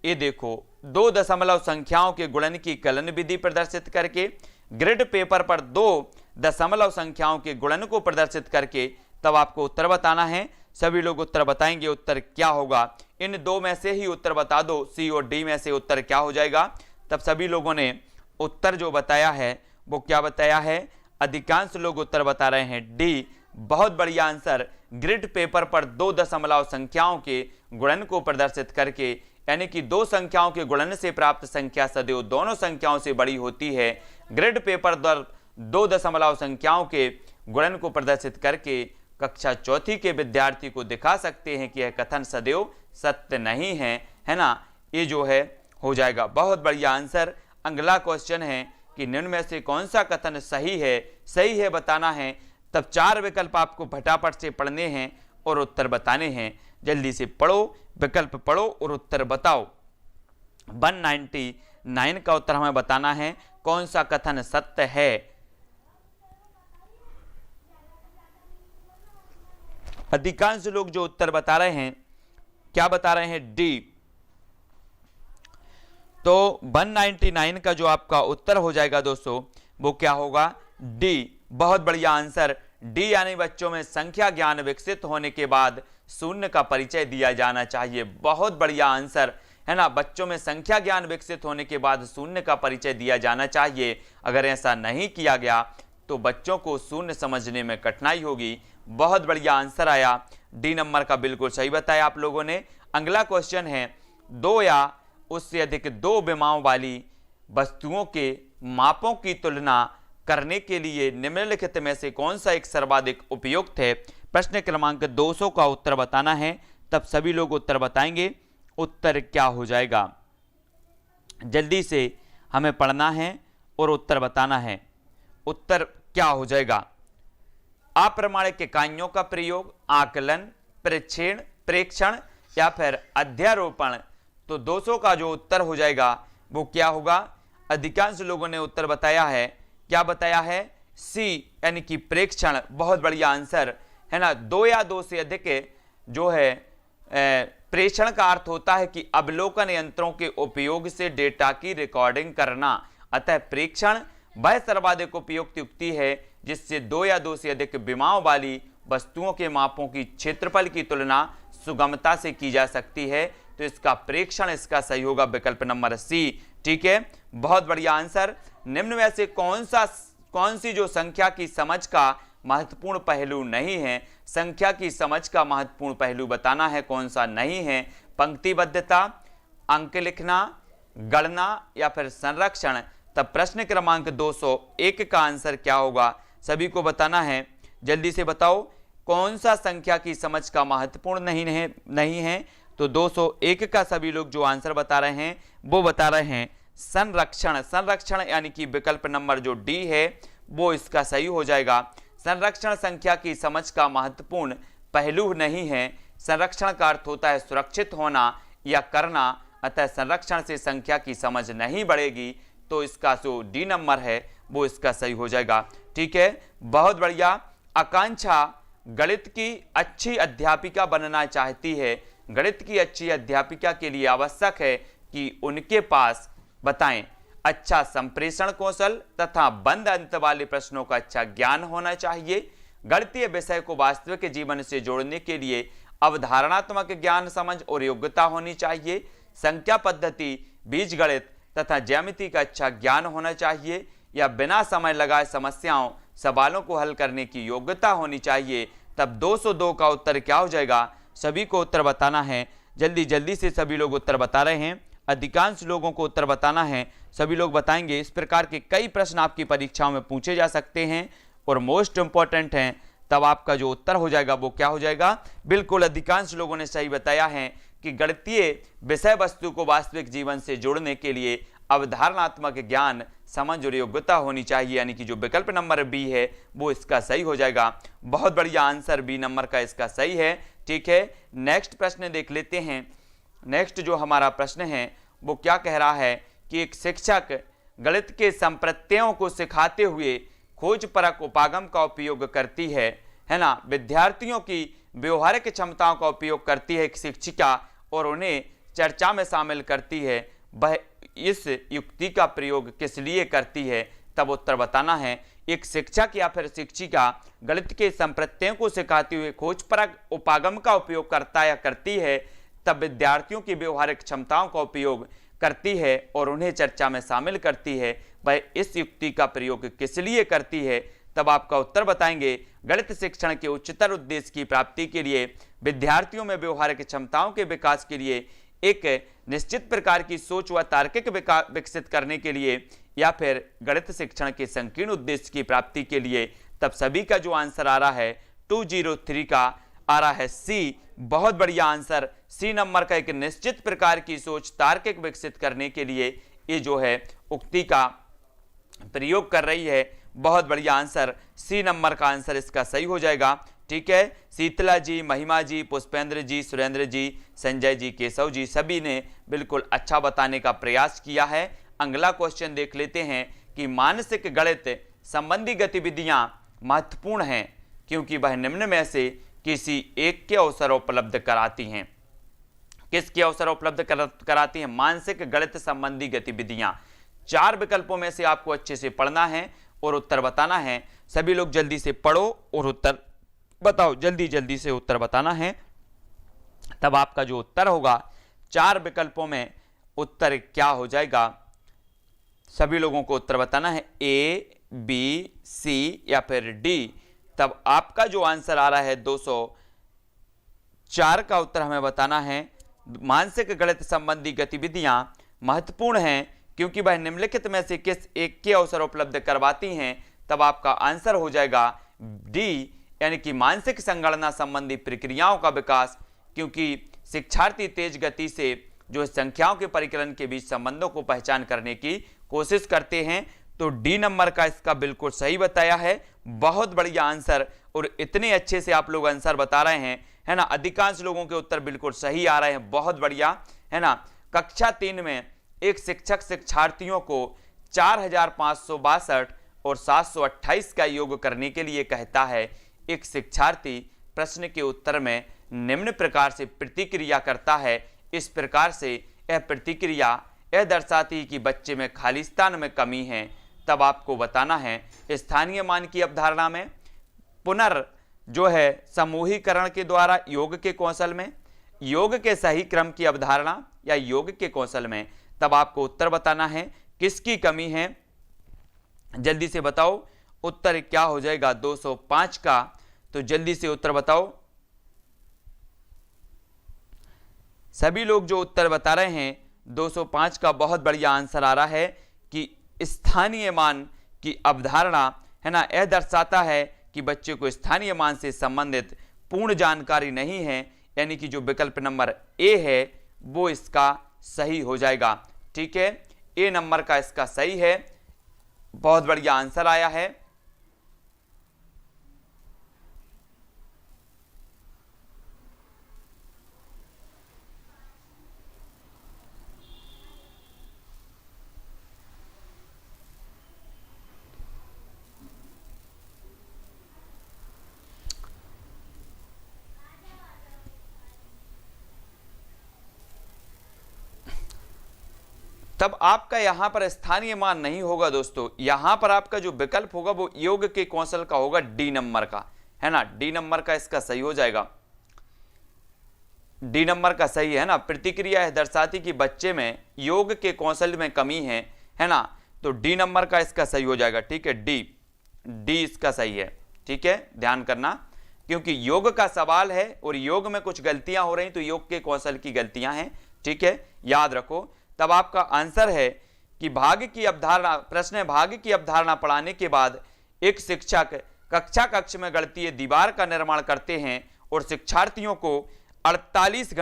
ये देखो, दो दशमलव संख्याओं के गुणन की कलन विधि प्रदर्शित करके, ग्रिड पेपर पर दो दशमलव संख्याओं के गुणन को प्रदर्शित करके, तब आपको उत्तर बताना है। सभी लोग उत्तर बताएंगे, उत्तर क्या होगा। इन दो में से ही उत्तर बता दो, सी और डी में से उत्तर क्या हो जाएगा। तब सभी लोगों ने उत्तर जो बताया है वो क्या बताया है, अधिकांश लोग उत्तर बता रहे हैं डी। बहुत बढ़िया आंसर, ग्रिड पेपर पर दो दशमलव संख्याओं के गुणन को प्रदर्शित करके, यानी कि दो संख्याओं के गुणन से प्राप्त संख्या सदैव दोनों संख्याओं से बड़ी होती है। ग्रिड पेपर पर दो दशमलव संख्याओं के गुणन को प्रदर्शित करके कक्षा चौथी के विद्यार्थी को दिखा सकते हैं कि यह कथन सदैव सत्य नहीं है, है ना। ये जो है हो जाएगा। बहुत बढ़िया आंसर। अगला क्वेश्चन है कि निम्न में से कौन सा कथन सही है बताना है। तब 4 विकल्प आपको फटाफट से पढ़ने हैं और उत्तर बताने हैं। जल्दी से पढ़ो, विकल्प पढ़ो और उत्तर बताओ। 199 का उत्तर हमें बताना है, कौन सा कथन सत्य है। अधिकांश लोग जो उत्तर बता रहे हैं, क्या बता रहे हैं, डी। तो 199 का जो आपका उत्तर हो जाएगा दोस्तों, वो क्या होगा, डी। बहुत बढ़िया आंसर, डी, यानी बच्चों में संख्या ज्ञान विकसित होने के बाद शून्य का परिचय दिया जाना चाहिए। बहुत बढ़िया आंसर है ना। बच्चों में संख्या ज्ञान विकसित होने के बाद शून्य का परिचय दिया जाना चाहिए। अगर ऐसा नहीं किया गया तो बच्चों को शून्य समझने में कठिनाई होगी। बहुत बढ़िया आंसर आया, डी नंबर का बिल्कुल सही बताया आप लोगों ने। अगला क्वेश्चन है, दो या उससे अधिक दो विमाओं वाली वस्तुओं के मापों की तुलना करने के लिए निम्नलिखित में से कौन सा एक सर्वाधिक उपयुक्त है। प्रश्न क्रमांक 200 का उत्तर बताना है। तब सभी लोग उत्तर बताएंगे, उत्तर क्या हो जाएगा। जल्दी से हमें पढ़ना है और उत्तर बताना है। उत्तर क्या हो जाएगा, अप्रमाणिक इकाइयों का प्रयोग, आकलन, प्रेक्षण या फिर अध्यारोपण। तो 200 का जो उत्तर हो जाएगा वो क्या होगा। अधिकांश लोगों ने उत्तर बताया है, क्या बताया है, सी, यानी कि प्रेक्षण। बहुत बढ़िया आंसर है ना। दो या दो से अधिक जो है प्रेक्षण का अर्थ होता है कि अवलोकन यंत्रों के उपयोग से डेटा की रिकॉर्डिंग करना। अतः प्रेक्षण वह सर्वाधिक उपयुक्त युक्ति है जिससे दो या दो से अधिक विमाओं वाली वस्तुओं के मापों की क्षेत्रफल की तुलना सुगमता से की जा सकती है। तो इसका प्रेक्षण, इसका सही होगा विकल्प नंबर सी। ठीक है, बहुत बढ़िया आंसर। निम्न में से कौन सी जो संख्या की समझ का महत्वपूर्ण पहलू नहीं है। संख्या की समझ का महत्वपूर्ण पहलू बताना है, कौन सा नहीं है। पंक्तिबद्धता, अंक लिखना, गणना या फिर संरक्षण। तब प्रश्न क्रमांक 201 का आंसर क्या होगा, सभी को बताना है। जल्दी से बताओ, कौन सा संख्या की समझ का महत्वपूर्ण नहीं है। तो 201 का सभी लोग जो आंसर बता रहे हैं वो बता रहे हैं संरक्षण। संरक्षण यानी कि विकल्प नंबर जो डी है वो इसका सही हो जाएगा। संरक्षण संख्या की समझ का महत्वपूर्ण पहलू नहीं है। संरक्षण का अर्थ होता है सुरक्षित होना या करना। अतः संरक्षण से संख्या की समझ नहीं बढ़ेगी। तो इसका जो डी नंबर है वो इसका सही हो जाएगा। ठीक है, बहुत बढ़िया। आकांक्षा गणित की अच्छी अध्यापिका बनना चाहती है। गणित की अच्छी अध्यापिका के लिए आवश्यक है कि उनके पास बताएं अच्छा संप्रेषण कौशल तथा बंद अंत वाले प्रश्नों का अच्छा ज्ञान होना चाहिए। गणितीय विषय को वास्तविक जीवन से जोड़ने के लिए अवधारणात्मक ज्ञान, समझ और योग्यता होनी चाहिए। संख्या पद्धति, बीजगणित तथा ज्यामिति का अच्छा ज्ञान होना चाहिए या बिना समय लगाए समस्याओं, सवालों को हल करने की योग्यता होनी चाहिए। तब 202 का उत्तर क्या हो जाएगा? सभी को उत्तर बताना है। जल्दी जल्दी से सभी लोग उत्तर बता रहे हैं। अधिकांश लोगों को उत्तर बताना है, सभी लोग बताएंगे। इस प्रकार के कई प्रश्न आपकी परीक्षाओं में पूछे जा सकते हैं और मोस्ट इंपॉर्टेंट हैं। तब आपका जो उत्तर हो जाएगा वो क्या हो जाएगा? बिल्कुल अधिकांश लोगों ने सही बताया है कि गणितीय विषय वस्तु को वास्तविक जीवन से जोड़ने के लिए अवधारणात्मक ज्ञान, समझ और योग्यता होनी चाहिए, यानी कि जो विकल्प नंबर बी है वो इसका सही हो जाएगा। बहुत बढ़िया आंसर बी नंबर का इसका सही है। ठीक है, नेक्स्ट प्रश्न देख लेते हैं। नेक्स्ट जो हमारा प्रश्न है वो क्या कह रहा है कि एक शिक्षक गणित के संप्रत्ययों को सिखाते हुए खोजपरक उपागम का उपयोग करती है ना। विद्यार्थियों की व्यवहारिक क्षमताओं का उपयोग करती है एक शिक्षिका और उन्हें चर्चा में शामिल करती है। वह इस युक्ति का प्रयोग किस लिए करती है? तब उत्तर बताना है। एक शिक्षक या फिर शिक्षिका गणित के संप्रत्ययों को सिखाते हुए खोजपरक उपागम का उपयोग करता या करती है, तब विद्यार्थियों की व्यवहारिक क्षमताओं का उपयोग करती है और उन्हें चर्चा में शामिल करती है। वह इस युक्ति का प्रयोग किस लिए करती है? तब आपका उत्तर बताएंगे। गणित शिक्षण के उच्चतर उद्देश्य की प्राप्ति के लिए, विद्यार्थियों में व्यवहारिक क्षमताओं के विकास के लिए, एक निश्चित प्रकार की सोच व तार्किक विकसित करने के लिए, या फिर गणित शिक्षण के संकीर्ण उद्देश्य की प्राप्ति के लिए। तब सभी का जो आंसर आ रहा है 203 का आ रहा है सी। बहुत बढ़िया आंसर सी नंबर का, एक निश्चित प्रकार की सोच तार्किक विकसित करने के लिए ये जो है उक्ति का प्रयोग कर रही है। बहुत बढ़िया आंसर सी नंबर का आंसर इसका सही हो जाएगा। ठीक है, शीतला जी, महिमा जी, पुष्पेंद्र जी, सुरेंद्र जी, संजय जी, केशव जी, सभी ने बिल्कुल अच्छा बताने का प्रयास किया है। अगला क्वेश्चन देख लेते हैं कि मानसिक गणित संबंधी गतिविधियां महत्वपूर्ण हैं क्योंकि वह निम्न में से किसी एक के अवसर उपलब्ध कराती हैं। किसके अवसर उपलब्ध कराती हैं? मानसिक गणित संबंधी गतिविधियां। 4 विकल्पों में से आपको अच्छे से पढ़ना है और उत्तर बताना है। सभी लोग जल्दी से पढ़ो और उत्तर बताओ, जल्दी जल्दी से उत्तर बताना है। तब आपका जो उत्तर होगा 4 विकल्पों में उत्तर क्या हो जाएगा? सभी लोगों को उत्तर बताना है, ए, बी, सी या फिर डी। तब आपका जो आंसर आ रहा है 204 का उत्तर हमें बताना है। मानसिक गणित संबंधी गतिविधियां महत्वपूर्ण हैं क्योंकि वह निम्नलिखित में से किस एक के अवसर उपलब्ध करवाती हैं। तब आपका आंसर हो जाएगा डी, यानी कि मानसिक संगणना संबंधी प्रक्रियाओं का विकास, क्योंकि शिक्षार्थी तेज गति से जो संख्याओं के परिकलन के बीच संबंधों को पहचान करने की कोशिश करते हैं। तो डी नंबर का इसका बिल्कुल सही बताया है। बहुत बढ़िया आंसर, और इतने अच्छे से आप लोग आंसर बता रहे हैं, है ना। अधिकांश लोगों के उत्तर बिल्कुल सही आ रहे हैं, बहुत बढ़िया, है ना। कक्षा 3 में एक शिक्षक शिक्षार्थियों को 4562 और 728 का योग करने के लिए कहता है। एक शिक्षार्थी प्रश्न के उत्तर में निम्न प्रकार से प्रतिक्रिया करता है। इस प्रकार से यह प्रतिक्रिया यह दर्शाती है कि बच्चे में खालिस्तान में कमी है। तब आपको बताना है स्थानीय मान की अवधारणा में, पुनर् जो है समूहीकरण के द्वारा योग के कौशल में, योग के सही क्रम की अवधारणा या योग के कौशल में। तब आपको उत्तर बताना है किसकी कमी है। जल्दी से बताओ उत्तर क्या हो जाएगा 205 का। तो जल्दी से उत्तर बताओ। सभी लोग जो उत्तर बता रहे हैं 205 का बहुत बढ़िया आंसर आ रहा है कि स्थानीय मान की अवधारणा, है ना, यह दर्शाता है कि बच्चे को स्थानीय मान से संबंधित पूर्ण जानकारी नहीं है, यानी कि जो विकल्प नंबर ए है वो इसका सही हो जाएगा। ठीक है, ए नंबर का इसका सही है। बहुत बढ़िया आंसर आया है। तब आपका यहां पर स्थानीय मान नहीं होगा दोस्तों, यहां पर आपका जो विकल्प होगा वो योग के कौशल का होगा, डी नंबर का, है ना, डी नंबर का इसका सही हो जाएगा। डी नंबर का सही है ना। प्रतिक्रिया है दर्शाती कि बच्चे में योग के कौशल में कमी है ना, तो डी नंबर का इसका सही हो जाएगा। ठीक है, डी इसका सही है। ठीक है, ध्यान करना, क्योंकि योग का सवाल है और योग में कुछ गलतियां हो रही तो योग के कौशल की गलतियां हैं। ठीक है, याद रखो। तब आपका आंसर है कि भाग की अवधारणा, प्रश्न है भाग की अवधारणा पढ़ाने के बाद एक शिक्षक कक्ष में गणितीय दीवार का निर्माण करते हैं और शिक्षार्थियों को 48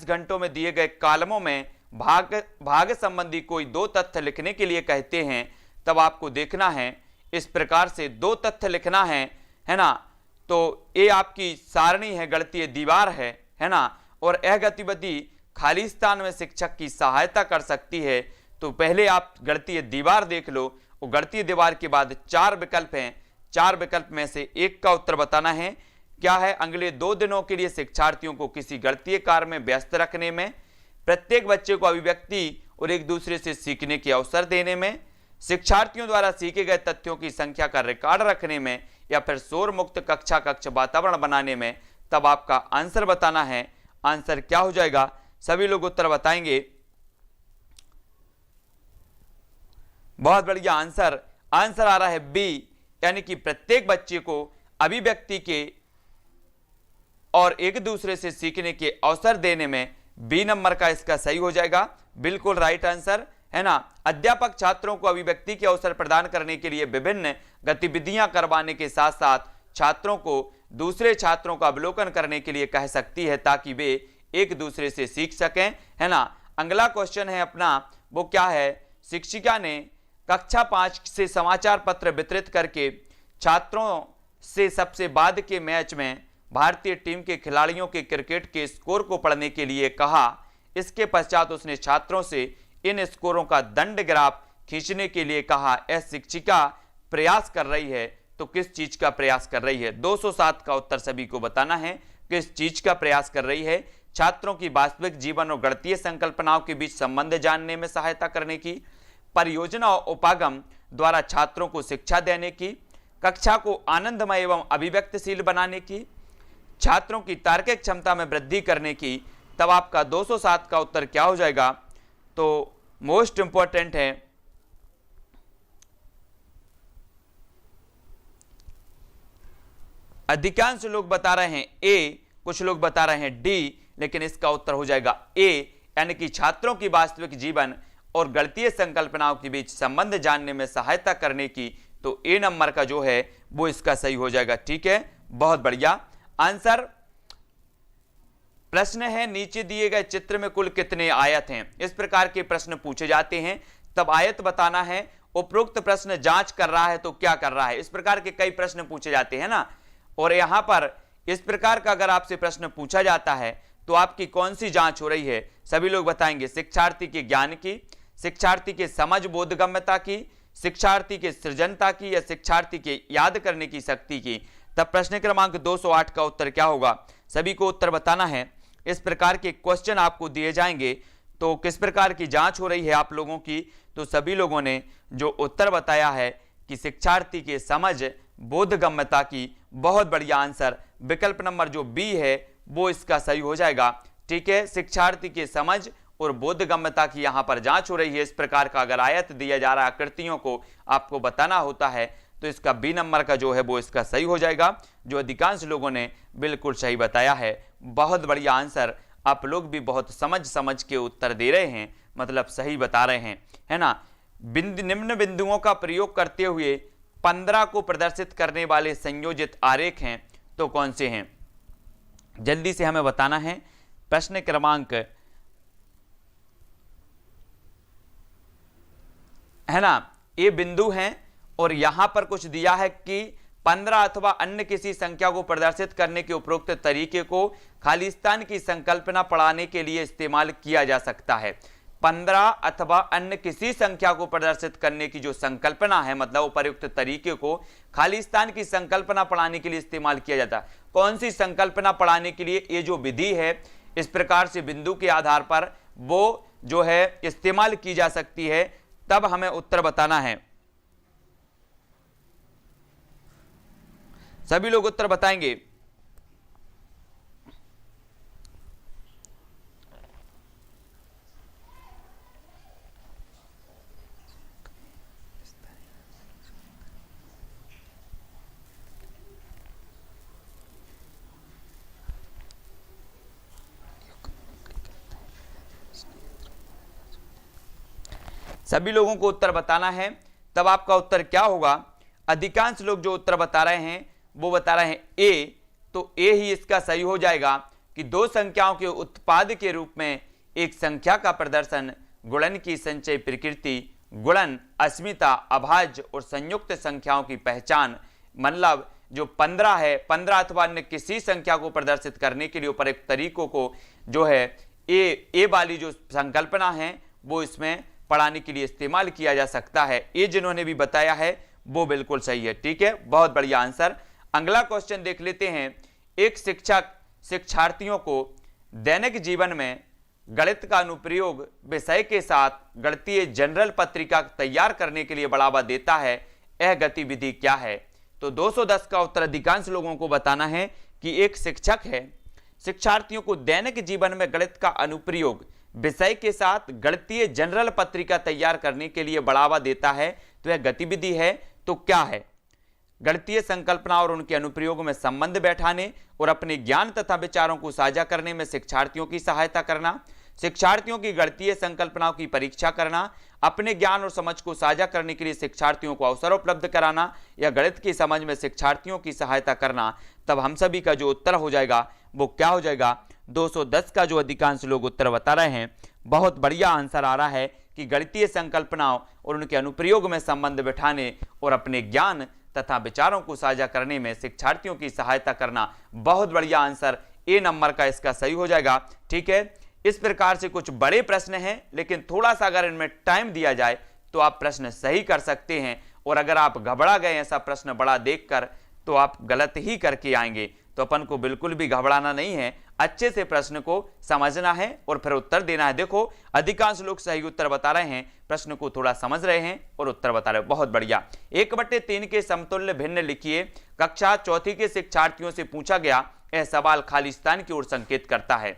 घंटों में दिए गए कॉलमों में भाग संबंधी कोई 2 तथ्य लिखने के लिए कहते हैं। तब आपको देखना है इस प्रकार से 2 तथ्य लिखना है ना। तो ये आपकी सारणी है, गणितीय दीवार है ना, और यह गतिविधि खाली स्थान में शिक्षक की सहायता कर सकती है। तो पहले आप गणितीय दीवार देख लो, और गणितीय दीवार के बाद 4 विकल्प हैं, 4 विकल्प में से एक का उत्तर बताना है। क्या है? अगले 2 दिनों के लिए शिक्षार्थियों को किसी गणितीय कार्य में व्यस्त रखने में, प्रत्येक बच्चे को अभिव्यक्ति और एक दूसरे से सीखने के अवसर देने में, शिक्षार्थियों द्वारा सीखे गए तथ्यों की संख्या का रिकॉर्ड रखने में, या फिर शोर मुक्त कक्ष वातावरण बनाने में। तब आपका आंसर बताना है। आंसर क्या हो जाएगा? सभी लोग उत्तर बताएंगे। बहुत बढ़िया आंसर आ रहा है बी, यानी कि प्रत्येक बच्चे को अभिव्यक्ति के और एक दूसरे से सीखने के अवसर देने में। बी नंबर का इसका सही हो जाएगा, बिल्कुल राइट आंसर है ना। अध्यापक छात्रों को अभिव्यक्ति के अवसर प्रदान करने के लिए विभिन्न गतिविधियां करवाने के साथ साथ छात्रों को दूसरे छात्रों का अवलोकन करने के लिए कह सकती है, ताकि वे एक दूसरे से सीख सकें, है ना। अगला क्वेश्चन है अपना, वो क्या है? शिक्षिका ने कक्षा 5 से समाचार पत्र वितरित करके छात्रों से सबसे बाद के मैच में भारतीय टीम के खिलाड़ियों के क्रिकेट के स्कोर को पढ़ने के लिए कहा। इसके पश्चात उसने छात्रों से इन स्कोरों का दंड ग्राफ खींचने के लिए कहा। यह शिक्षिका प्रयास कर रही है, तो किस चीज का प्रयास कर रही है? 207 का उत्तर सभी को बताना है, किस चीज का प्रयास कर रही है? छात्रों की वास्तविक जीवन और गणितीय संकल्पनाओं के बीच संबंध जानने में सहायता करने की, परियोजना और उपागम द्वारा छात्रों को शिक्षा देने की, कक्षा को आनंदमय एवं अभिव्यक्तिशील बनाने की, छात्रों की तार्किक क्षमता में वृद्धि करने की। तब आपका 207 का उत्तर क्या हो जाएगा? तो मोस्ट इंपॉर्टेंट है, अधिकांश लोग बता रहे हैं ए, कुछ लोग बता रहे हैं डी, लेकिन इसका उत्तर हो जाएगा ए, यानी कि छात्रों की वास्तविक जीवन और गणितीय संकल्पनाओं के बीच संबंध जानने में सहायता करने की। तो ए नंबर का जो है वो इसका सही हो जाएगा। ठीक है, बहुत बढ़िया आंसर। प्रश्न है, नीचे दिए गए चित्र में कुल कितने आयत हैं? इस प्रकार के प्रश्न पूछे जाते हैं, तब आयत बताना है। उपरोक्त प्रश्न जांच कर रहा है तो क्या कर रहा है? इस प्रकार के कई प्रश्न पूछे जाते हैं ना, और यहां पर इस प्रकार का अगर आपसे प्रश्न पूछा जाता है तो आपकी कौन सी जांच हो रही है? सभी लोग बताएंगे। शिक्षार्थी के ज्ञान की, शिक्षार्थी के समझ बोधगम्यता की, शिक्षार्थी के सृजनता की, या शिक्षार्थी के याद करने की शक्ति की। तब प्रश्न क्रमांक 208 का उत्तर क्या होगा? सभी को उत्तर बताना है। इस प्रकार के क्वेश्चन आपको दिए जाएंगे, तो किस प्रकार की जांच हो रही है आप लोगों की? तो सभी लोगों ने जो उत्तर बताया है कि शिक्षार्थी के समझ बोधगम्यता की, बहुत बढ़िया आंसर। विकल्प नंबर जो बी है वो इसका सही हो जाएगा। ठीक है, शिक्षार्थी के समझ और बोधगम्यता की यहां पर जांच हो रही है। इस प्रकार का अगर आयत दिया जा रहा है, आकृतियों को आपको बताना होता है, तो इसका बी नंबर का जो है वो इसका सही हो जाएगा, जो अधिकांश लोगों ने बिल्कुल सही बताया है। बहुत बढ़िया आंसर। आप लोग भी बहुत समझ के उत्तर दे रहे हैं, मतलब सही बता रहे हैं, है ना। निम्न बिंदुओं का प्रयोग करते हुए 15 को प्रदर्शित करने वाले संयोजित आरेख हैं, तो कौन से हैं? जल्दी से हमें बताना है। प्रश्न क्रमांक है ना, ये बिंदु हैं और यहां पर कुछ दिया है कि 15 अथवा अन्य किसी संख्या को प्रदर्शित करने के उपरोक्त तरीके को खालिस्तान की संकल्पना पढ़ाने के लिए इस्तेमाल किया जा सकता है। 15 अथवा अन्य किसी संख्या को प्रदर्शित करने की जो संकल्पना है, मतलब उपयुक्त तरीके को खालिस्तान की संकल्पना पढ़ाने के लिए इस्तेमाल किया जाता है। कौन सी संकल्पना पढ़ाने के लिए? ये जो विधि है, इस प्रकार से बिंदु के आधार पर वो जो है इस्तेमाल की जा सकती है, तब हमें उत्तर बताना है। सभी लोग उत्तर बताएंगे। सभी लोगों को उत्तर बताना है, तब आपका उत्तर क्या होगा। अधिकांश लोग जो उत्तर बता रहे हैं वो बता रहे हैं ए, तो ए ही इसका सही हो जाएगा कि दो संख्याओं के उत्पाद के रूप में एक संख्या का प्रदर्शन, गुणन की संचय प्रकृति, गुणन, अस्मिता, अभाज्य और संयुक्त संख्याओं की पहचान। मतलब जो 15 है, 15 अथवा अन्य किसी संख्या को प्रदर्शित करने के लिए उपयुक्त तरीकों को जो है ए वाली जो संकल्पना है वो इसमें पढ़ाने के लिए इस्तेमाल किया जा सकता है। ये जिन्होंने भी बताया है वो बिल्कुल सही है। ठीक है, बहुत बढ़िया आंसर। अगला क्वेश्चन देख लेते हैं। एक शिक्षक शिक्षार्थियों को दैनिक जीवन में गणित का अनुप्रयोग विषय के साथ गणितीय जनरल पत्रिका तैयार करने के लिए बढ़ावा देता है, यह गतिविधि क्या है। तो 210 का उत्तर अधिकांश लोगों को बताना है कि एक शिक्षक है, शिक्षार्थियों को दैनिक जीवन में गणित का अनुप्रयोग विषय के साथ गणितीय जनरल पत्रिका तैयार करने के लिए बढ़ावा देता है, तो यह गतिविधि है। तो क्या है? गणितीय संकल्पना और उनके अनुप्रयोग में संबंध बैठाने और अपने ज्ञान तथा विचारों को साझा करने में शिक्षार्थियों की सहायता करना, शिक्षार्थियों की गणितीय संकल्पनाओं की परीक्षा करना, अपने ज्ञान और समझ को साझा करने के लिए शिक्षार्थियों को अवसर उपलब्ध कराना, या गणित की समझ में शिक्षार्थियों की सहायता करना। तब हम सभी का जो उत्तर हो जाएगा वो क्या हो जाएगा? 210 का जो अधिकांश लोग उत्तर बता रहे हैं, बहुत बढ़िया आंसर आ रहा है कि गणितीय संकल्पनाओं और उनके अनुप्रयोग में संबंध बिठाने और अपने ज्ञान तथा विचारों को साझा करने में शिक्षार्थियों की सहायता करना। बहुत बढ़िया आंसर, ए नंबर का इसका सही हो जाएगा। ठीक है, इस प्रकार से कुछ बड़े प्रश्न हैं, लेकिन थोड़ा सा अगर इनमें टाइम दिया जाए तो आप प्रश्न सही कर सकते हैं। और अगर आप घबरा गए ऐसा प्रश्न बड़ा देखकर, तो आप गलत ही करके आएंगे। तो अपन को बिल्कुल भी घबराना नहीं है, अच्छे से प्रश्न को समझना है और फिर उत्तर देना है। देखो, अधिकांश लोग सही उत्तर बता रहे हैं, प्रश्न को थोड़ा समझ रहे हैं और उत्तर बता रहे हैं। बहुत बढ़िया। 1/3 के समतुल्य भिन्न लिखिए। कक्षा चौथी के शिक्षार्थियों से पूछा गया यह सवाल खालिस्तान की ओर संकेत करता है।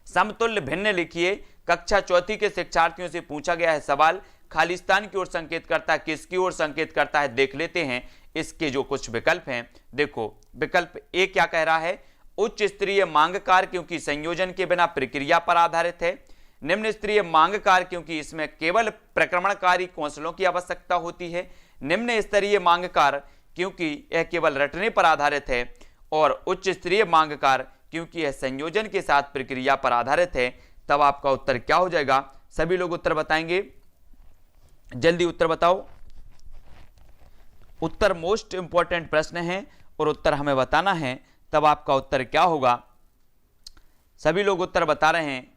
समतुल्य भिन्न लिखिए। कक्षा चौथी के शिक्षार्थियों से पूछा गया है सवाल खालिस्तान की ओर संकेत करता है। किसकी ओर संकेत करता है देख लेते हैं। इसके जो कुछ विकल्प हैं, देखो, विकल्प ए क्या कह रहा है? उच्च स्तरीय मांग कार्य क्योंकि संयोजन के बिना प्रक्रिया पर आधारित है। निम्न स्तरीय मांग कार्य क्योंकि इसमें केवल प्रक्रमणकारी कौशलों की आवश्यकता होती है। निम्न स्तरीय मांग कार्य क्योंकि यह केवल रटने पर आधारित है। और उच्च स्तरीय मांग कार्य क्योंकि यह संयोजन के साथ प्रक्रिया पर आधारित है। तब आपका उत्तर क्या हो जाएगा? सभी लोग उत्तर बताएंगे, जल्दी उत्तर बताओ। उत्तर मोस्ट इंपॉर्टेंट प्रश्न है और उत्तर हमें बताना है। तब आपका उत्तर क्या होगा? सभी लोग उत्तर बता रहे हैं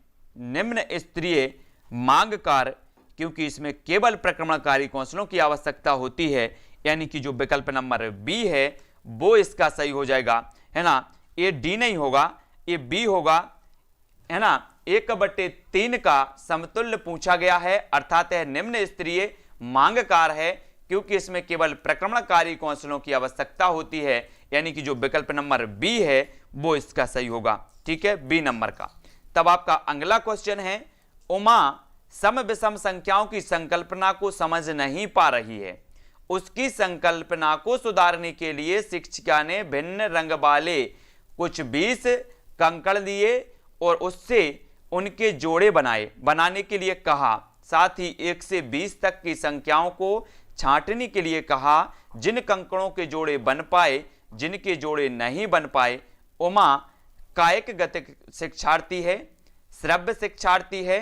निम्न स्तरीय मांग कार्य क्योंकि इसमें केवल प्रक्रमणकारी कौशलों की आवश्यकता होती है, यानी कि जो विकल्प नंबर बी है वो इसका सही हो जाएगा, है ना। ये डी नहीं होगा, ये बी होगा, है ना। 1/3 का समतुल्य पूछा गया है, अर्थात यह निम्न स्तरीय मांग कार्य है क्योंकि इसमें केवल प्रक्रमणकारी कौशलों की आवश्यकता होती है, यानी कि जो विकल्प नंबर बी है वो इसका सही होगा। ठीक है, बी नंबर का। तब आपका अगला क्वेश्चन है, उमा सम विषम संख्याओं की संकल्पना को समझ नहीं पा रही है। उसकी संकल्पना को सुधारने के लिए शिक्षिका ने भिन्न रंग वाले कुछ 20 कंकड़ दिए और उससे उनके जोड़े बनाने के लिए कहा। साथ ही 1 से 20 तक की संख्याओं को छांटने के लिए कहा। जिन कंकड़ों के जोड़े बन पाए, जिनके जोड़े नहीं बन पाए। उमा कायिक गतिक शिक्षार्थी है, श्रव्य शिक्षार्थी है,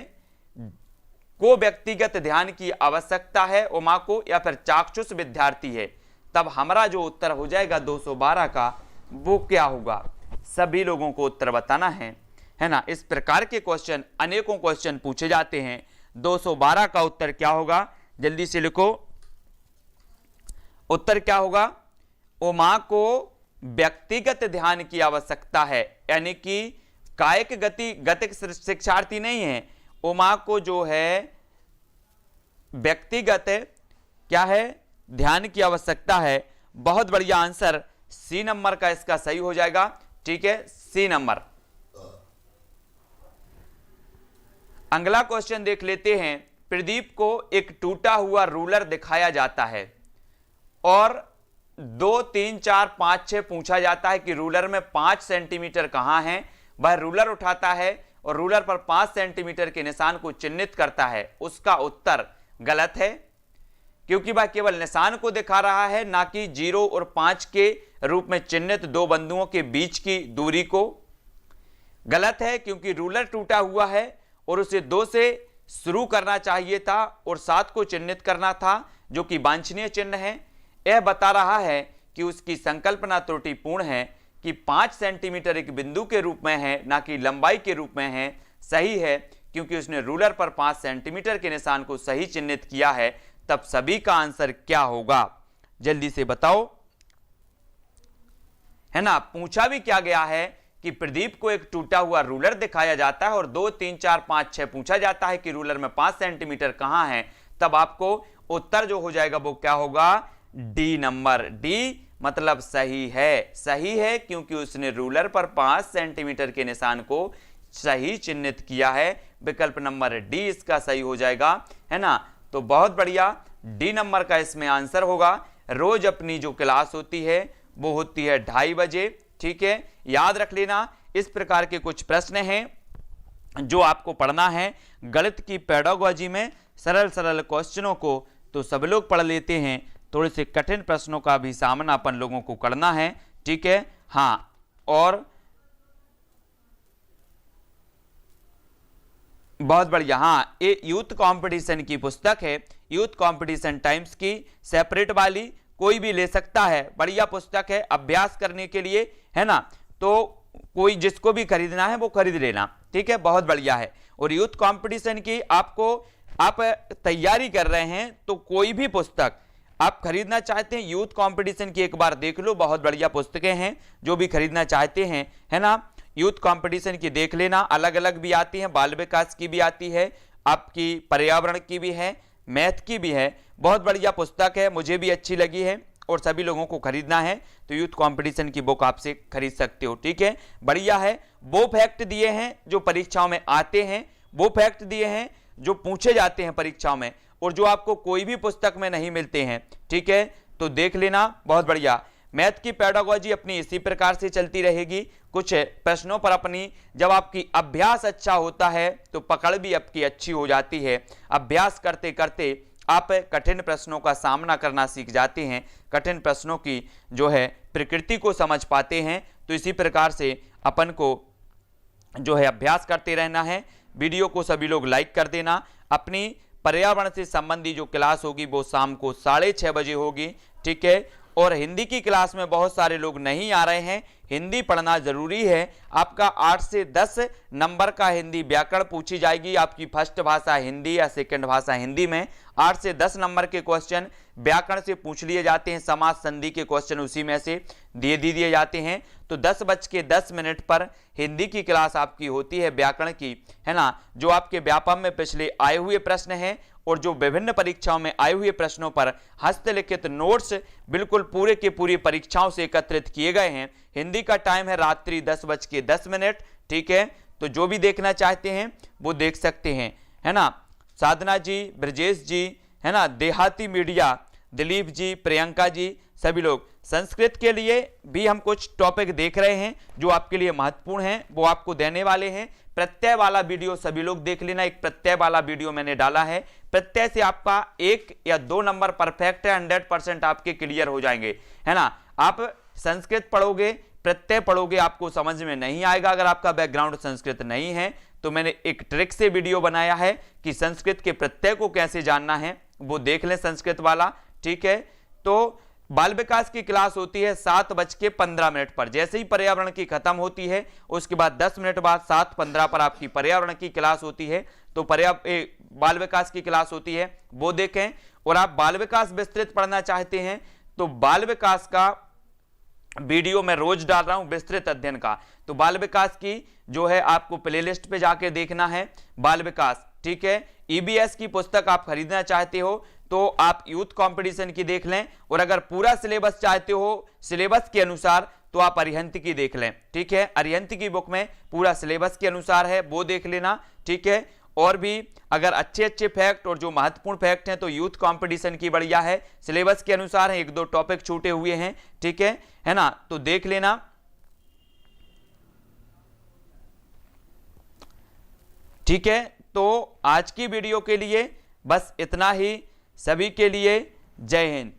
को व्यक्तिगत ध्यान की आवश्यकता है उमा को, या फिर चाक्षुष विद्यार्थी है। तब हमारा जो उत्तर हो जाएगा 212 का वो क्या होगा? सभी लोगों को उत्तर बताना है ना। इस प्रकार के क्वेश्चन अनेकों क्वेश्चन पूछे जाते हैं। 212 का उत्तर क्या होगा? जल्दी से लिखो, उत्तर क्या होगा? उमा को व्यक्तिगत ध्यान की आवश्यकता है, यानी कि कायिक गतिक शिक्षार्थी नहीं है, उमा को जो है व्यक्तिगत क्या है, ध्यान की आवश्यकता है। बहुत बढ़िया आंसर सी नंबर का इसका सही हो जाएगा। ठीक है, सी नंबर। अगला क्वेश्चन देख लेते हैं। प्रदीप को एक टूटा हुआ रूलर दिखाया जाता है और 2, 3, 4, 5, 6 पूछा जाता है कि रूलर में 5 सेंटीमीटर कहां है। वह रूलर उठाता है और रूलर पर 5 सेंटीमीटर के निशान को चिन्हित करता है। उसका उत्तर गलत है, क्योंकि वह केवल निशान को दिखा रहा है, ना कि 0 और 5 के रूप में चिन्हित दो बिंदुओं के बीच की दूरी को। गलत है, क्योंकि रूलर टूटा हुआ है और उसे 2 से शुरू करना चाहिए था और 7 को चिन्हित करना था, जो कि वांछनीय चिन्ह है। यह बता रहा है कि उसकी संकल्पना त्रुटिपूर्ण है कि 5 सेंटीमीटर एक बिंदु के रूप में है, ना कि लंबाई के रूप में है। सही है, क्योंकि उसने रूलर पर 5 सेंटीमीटर के निशान को सही चिन्हित किया है। तब सभी का आंसर क्या होगा, जल्दी से बताओ, है ना। पूछा भी क्या गया है कि प्रदीप को एक टूटा हुआ रूलर दिखाया जाता है और 2, 3, 4, 5, 6 पूछा जाता है कि रूलर में 5 सेंटीमीटर कहां है। तब आपको उत्तर जो हो जाएगा वो क्या होगा, डी नंबर। डी मतलब सही है। सही है, क्योंकि उसने रूलर पर 5 सेंटीमीटर के निशान को सही चिन्हित किया है। विकल्प नंबर डी इसका सही हो जाएगा, है ना। तो बहुत बढ़िया, डी नंबर का इसमें आंसर होगा। रोज अपनी जो क्लास होती है वो होती है 2:30 बजे। ठीक है, याद रख लेना। इस प्रकार के कुछ प्रश्न हैं जो आपको पढ़ना है गणित की पेडागोजी में, सरल सरल क्वेश्चनों को तो सब लोग पढ़ लेते हैं, थोड़े से कठिन प्रश्नों का भी सामना अपन लोगों को करना है। ठीक है, हाँ। और बहुत बढ़िया, हाँ, ये यूथ कंपटीशन की पुस्तक है, यूथ कंपटीशन टाइम्स की, सेपरेट वाली, कोई भी ले सकता है। बढ़िया पुस्तक है अभ्यास करने के लिए, है ना। तो कोई जिसको भी खरीदना है वो खरीद लेना। ठीक है, बहुत बढ़िया है। और यूथ कंपटीशन की आप तैयारी कर रहे हैं तो कोई भी पुस्तक आप खरीदना चाहते हैं, यूथ कंपटीशन की एक बार देख लो। बहुत बढ़िया पुस्तकें हैं, जो भी खरीदना चाहते हैं, है ना। यूथ कंपटीशन की देख लेना, अलग अलग भी आती है, बाल विकास की भी आती है, आपकी पर्यावरण की भी है, मैथ की भी है। बहुत बढ़िया पुस्तक है, मुझे भी अच्छी लगी है और सभी लोगों को खरीदना है तो यूथ कंपटीशन की बुक आपसे खरीद सकते हो। ठीक है, बढ़िया है। वो फैक्ट दिए हैं जो परीक्षाओं में आते हैं, वो फैक्ट दिए हैं जो पूछे जाते हैं परीक्षाओं में, और जो आपको कोई भी पुस्तक में नहीं मिलते हैं। ठीक है, तो देख लेना, बहुत बढ़िया। मैथ की पेडागोजी अपनी इसी प्रकार से चलती रहेगी। कुछ प्रश्नों पर अपनी, जब आपकी अभ्यास अच्छा होता है तो पकड़ भी आपकी अच्छी हो जाती है। अभ्यास करते करते आप कठिन प्रश्नों का सामना करना सीख जाते हैं, कठिन प्रश्नों की जो है प्रकृति को समझ पाते हैं। तो इसी प्रकार से अपन को जो है अभ्यास करते रहना है। वीडियो को सभी लोग लाइक कर देना। अपनी पर्यावरण से संबंधी जो क्लास होगी वो शाम को 6:30 बजे होगी। ठीक है, और हिंदी की क्लास में बहुत सारे लोग नहीं आ रहे हैं, हिंदी पढ़ना जरूरी है। आपका 8 से 10 नंबर का हिंदी व्याकरण पूछी जाएगी। आपकी फर्स्ट भाषा हिंदी या सेकंड भाषा हिंदी में 8 से 10 नंबर के क्वेश्चन व्याकरण से पूछ लिए जाते हैं। समास संधि के क्वेश्चन उसी में से दिए जाते हैं। तो 10:10 पर हिंदी की क्लास आपकी होती है व्याकरण की, है ना। जो आपके व्यापम में पिछले आए हुए प्रश्न हैं और जो विभिन्न परीक्षाओं में आए हुए प्रश्नों पर हस्तलिखित नोट्स बिल्कुल पूरे के पूरी परीक्षाओं से एकत्रित किए गए हैं। हिंदी का टाइम है रात्रि 10:10। ठीक है, तो जो भी देखना चाहते हैं वो देख सकते हैं, है ना। साधना जी, ब्रजेश जी, है ना, देहाती मीडिया, दिलीप जी, प्रियंका जी, सभी लोग। संस्कृत के लिए भी हम कुछ टॉपिक देख रहे हैं जो आपके लिए महत्वपूर्ण हैं, वो आपको देने वाले हैं। प्रत्यय वाला वीडियो सभी लोग देख लेना। एक प्रत्यय वाला वीडियो मैंने डाला है। प्रत्यय से आपका 1 या 2 नंबर परफेक्ट है, 100% आपके क्लियर हो जाएंगे, है ना। आप संस्कृत पढ़ोगे, प्रत्यय पढ़ोगे, आपको समझ में नहीं आएगा अगर आपका बैकग्राउंड संस्कृत नहीं है। तो मैंने एक ट्रिक से वीडियो बनाया है कि संस्कृत के प्रत्यय को कैसे जानना है, वो देख लें संस्कृत वाला। ठीक है, तो बाल विकास की क्लास होती है 7:15 पर। जैसे ही पर्यावरण की खत्म होती है उसके बाद 10 मिनट बाद 7:15 पर आपकी पर्यावरण की क्लास होती है। तो बाल विकास की क्लास होती है, वो देखें। और आप बाल विकास विस्तृत पढ़ना चाहते हैं तो बाल विकास का वीडियो मैं रोज डाल रहा हूं, विस्तृत अध्ययन का। तो बाल विकास की जो है आपको प्लेलिस्ट पे जाके देखना है, बाल विकास ठीक है, ईबीएस की पुस्तक आप खरीदना चाहते हो तो आप यूथ कंपटीशन की देख लें, और अगर पूरा सिलेबस चाहते हो सिलेबस के अनुसार तो आप अरिहंत की देख लें। ठीक है, अरिहंत की बुक में पूरा सिलेबस के अनुसार है, वो देख लेना। ठीक है, और भी अगर अच्छे अच्छे फैक्ट और जो महत्वपूर्ण फैक्ट हैं तो यूथ कंपटीशन की बढ़िया है, सिलेबस के अनुसार है, एक दो टॉपिक छूटे हुए हैं। ठीक है ना, तो देख लेना। ठीक है, तो आज की वीडियो के लिए बस इतना ही। सभी के लिए जय हिंद।